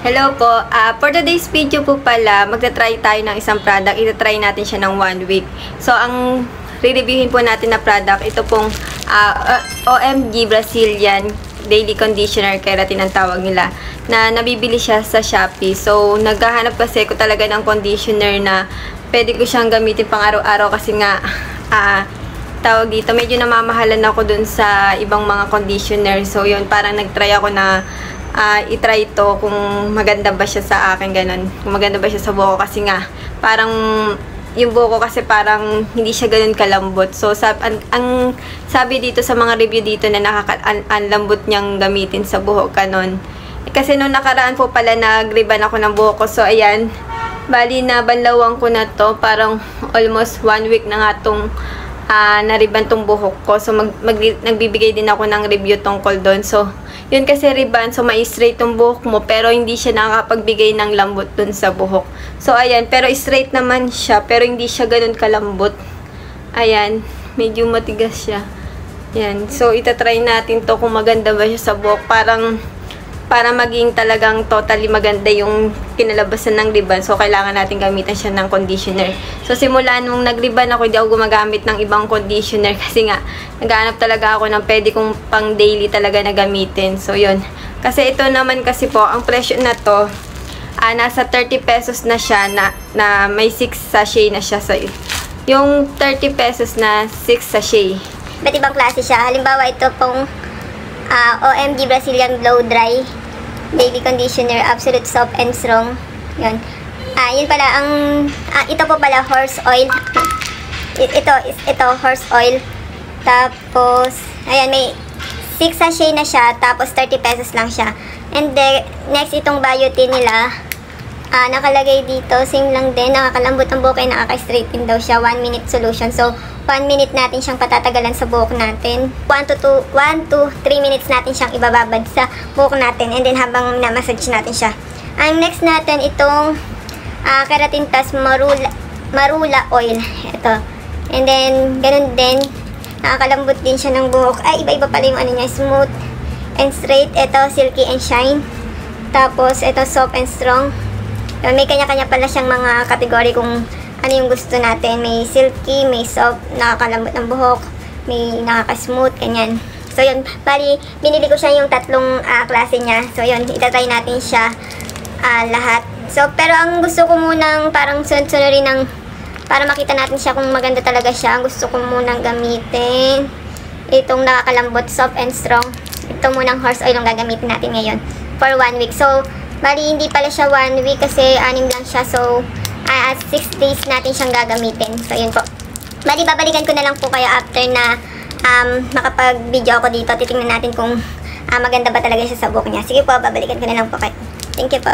Hello po. For today's video po pala, magta-try tayo ng isang product. Ita-try natin siya ng 1 week. So, ang re-reviewin po natin na product, ito pong OMG Brazilian Daily Conditioner Keratin ang tawag nila, na nabibili siya sa Shopee. So, naghahanap kasi ko talaga ng conditioner na pwede ko siyang gamitin pang araw-araw kasi nga, tawag dito, medyo namamahalan ako dun sa ibang mga conditioner. So, yun, parang nag-try ako na i-try ito kung maganda ba siya sa akin, ganun. Kung maganda ba siya sa buhok kasi nga, parang yung buhok ko kasi parang hindi siya ganun kalambot. So, ang sabi dito sa mga review dito na ang lambot niyang gamitin sa buhok, ganun. Kasi nung nakaraan po pala nag-riban ako ng buhok ko. So, ayan, bali na banlawan ko na to. Parang almost 1 week na nga tong na-riban tong buhok ko. So, nagbibigay din ako ng review tungkol doon. So, yun kasi riban, so ma-straight tong buhok mo, pero hindi siya nakakapagbigay ng lambot dun sa buhok. So, ayan, pero straight naman siya, pero hindi siya ganun kalambot. Ayan, medyo matigas siya. Ayan, so itatry natin to kung maganda ba siya sa buhok. Para maging talagang totally maganda yung kinalabasan ng riban, so kailangan natin gamitan siya ng conditioner. So simula nung nag-riban ako, hindi ako gumagamit ng ibang conditioner kasi nga naghahanap talaga ako ng pwede kong pang daily talaga na gamitin. So yun, kasi ito naman kasi po, ang presyo na to nasa 30 pesos na siya, na may 6 sachet na siya. So yung 30 pesos na 6 sachet, iba't ibang klase siya. Halimbawa, ito pong OMG Brazilian Blow Dry Daily Conditioner, Absolute Soft and Strong. Yun. Yun pala, ito po pala horse oil. Ito horse oil. Tapos, ayan, may 6 sachet na siya, tapos 30 pesos lang siya. And then, next, itong biotin nila, nakalagay dito, same lang din, nakakalambot ang buhok, nakaka-straighten daw siya, 1 minute solution. So, 1 minute natin siyang patatagalan sa buhok natin. 1 to 3 minutes natin siyang ibababad sa buhok natin. And then, habang na-massage natin siya. Ang next natin, itong Keratin Plus Marula Oil. Ito. And then, ganun din, nakakalambot din siya ng buhok. Ay, iba-iba pala yung ano niya, smooth and straight. Ito, silky and shine. Tapos, ito, soft and strong. May kanya-kanya pala siyang mga kategory kung ano yung gusto natin. May silky, may soft, nakakalambot ng buhok, may nakaka-smooth, ganyan. So, yun. Bali, binili ko siya yung tatlong klase niya. So, yun. Itatry natin siya lahat. So, pero ang gusto ko munang parang sunod-sunod rin ng, para makita natin siya kung maganda talaga siya, ang gusto ko munang gamitin itong nakakalambot, soft and strong. Ito munang horse oil ang gagamitin natin ngayon for 1 week. So, bali, hindi pala siya 1 week kasi 6 lang siya. So, 6 days natin siyang gagamitin. So, yun po. Bali, babalikan ko na lang po kayo after na makapag-video ako dito. Titingnan natin kung maganda ba talaga siya sa buhok niya. Sige po, babalikan ko na lang po kayo. Thank you po.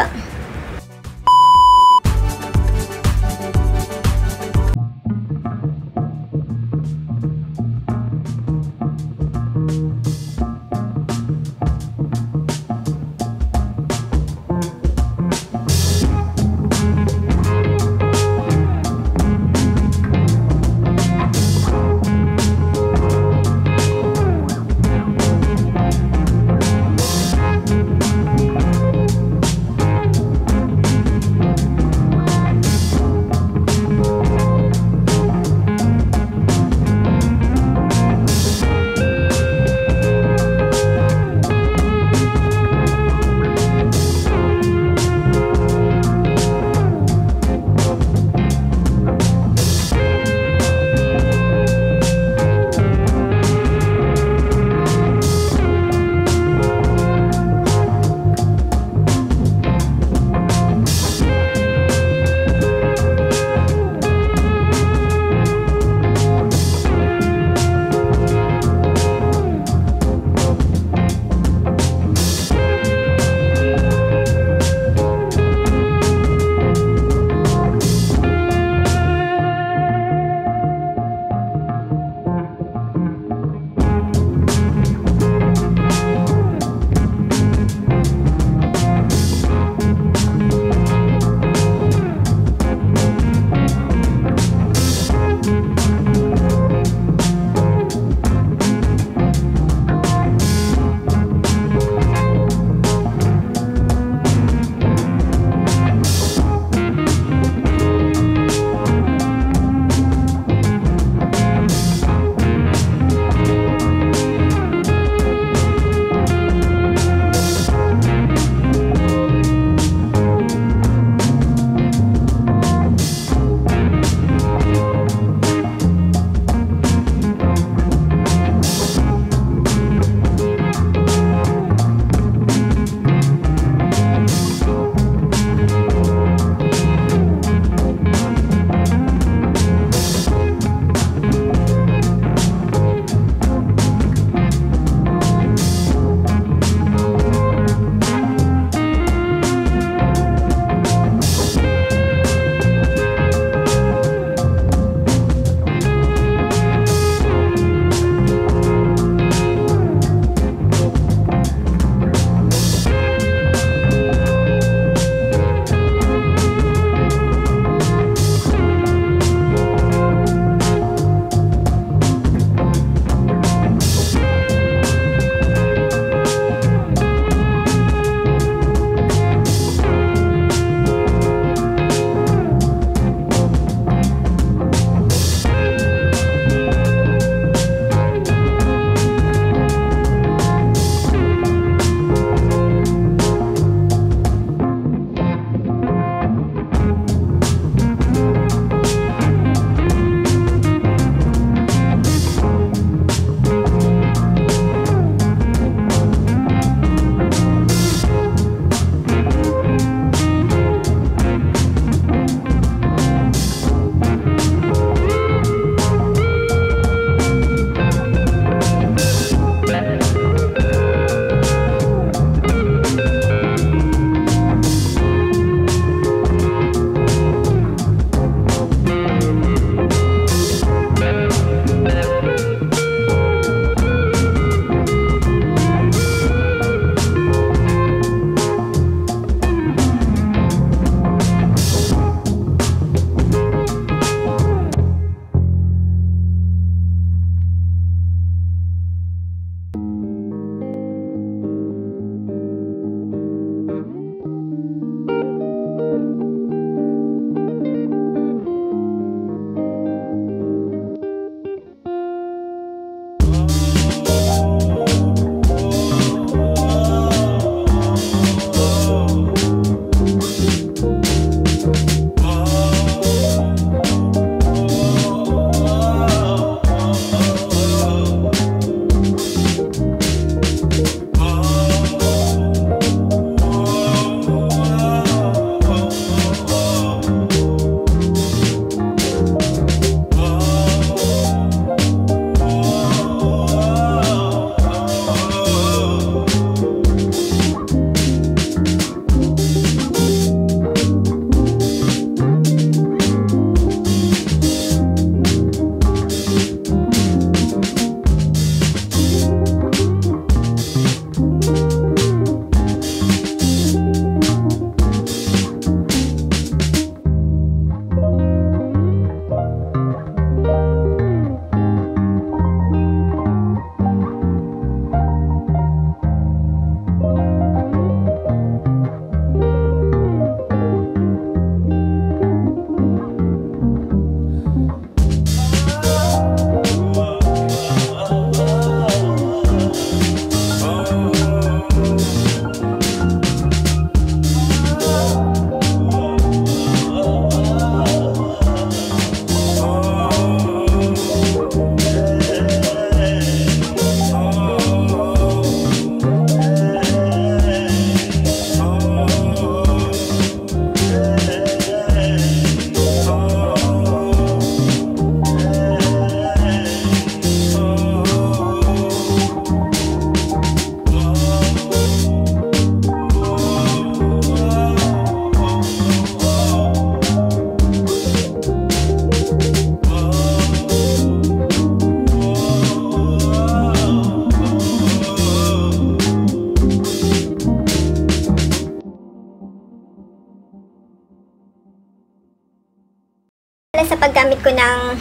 sa paggamit ko ng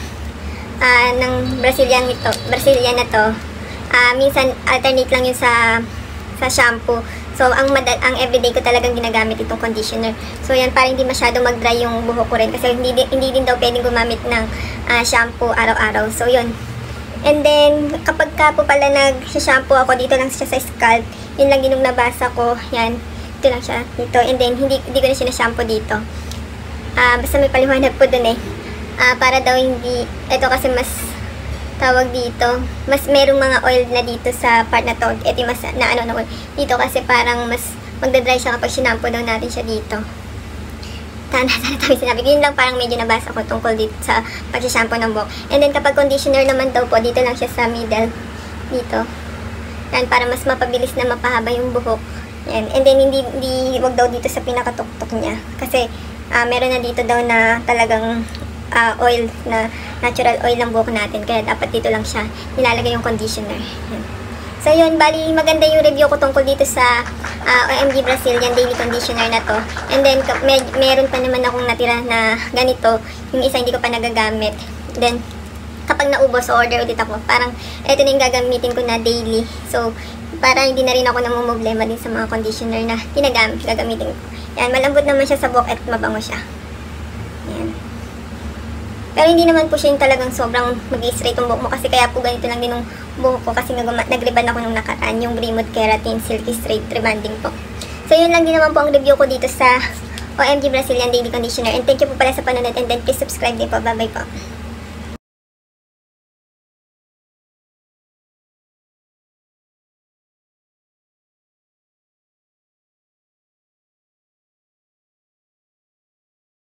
Brazilian na to, minsan alternate lang yun sa shampoo. So, ang everyday ko talagang ginagamit itong conditioner. So, yan, para hindi masyado mag-dry yung buhok ko rin. Kasi hindi din daw pwedeng gumamit ng shampoo araw-araw. So, yun. And then, kapag ka po pala nag-shampoo ako, dito lang siya sa scalp. Yun lang yung nabasa ko. Yan. Dito lang siya. Dito. And then, hindi ko na siya na-shampoo dito. Basta may paliwanag po dun eh. Para daw hindi, ito kasi mas tawag dito, mas merong mga oil na dito sa part na to. Ito yung mas na oil. Dito kasi parang mas magdadry siya kapag sinampoo daw natin siya dito. Sana tayo sinabi ko. Yun lang parang medyo nabasa ko tungkol dito sa pag-shampoo ng buhok. And then kapag conditioner naman daw po, dito lang siya sa middle. Dito. Yan, para mas mapabilis na mapahaba yung buhok. Yan. And then hindi wag daw dito sa pinakatuktok niya. Kasi meron na dito daw na talagang oil, na natural oil ng buhok natin, kaya dapat dito lang siya nilalagay yung conditioner. Yan. So yun, bali maganda yung review ko tungkol dito sa OMG Brazilian Daily Conditioner na to. And then meron pa naman akong natira na ganito, yung isa hindi ko pa nagagamit. Then kapag naubos, order ulit ako. Parang ito na yung gagamitin ko na daily. So para hindi na rin ako namumblema din sa mga conditioner na gagamitin ko. Yan, malambot naman siya sa buhok at mabango siya. Yan. Pero hindi naman po siya yung talagang sobrang mag-i-straight yung buhok mo, kasi kaya po ganito lang din yung buhok ko, kasi nag-reband ako nung nakaraan, yung Greenwood Keratin Silky Straight Rebanding po. So yun lang din naman po ang review ko dito sa OMG Brazilian Daily Conditioner. And thank you po pala sa panonood, and then please subscribe din po. Bye bye po.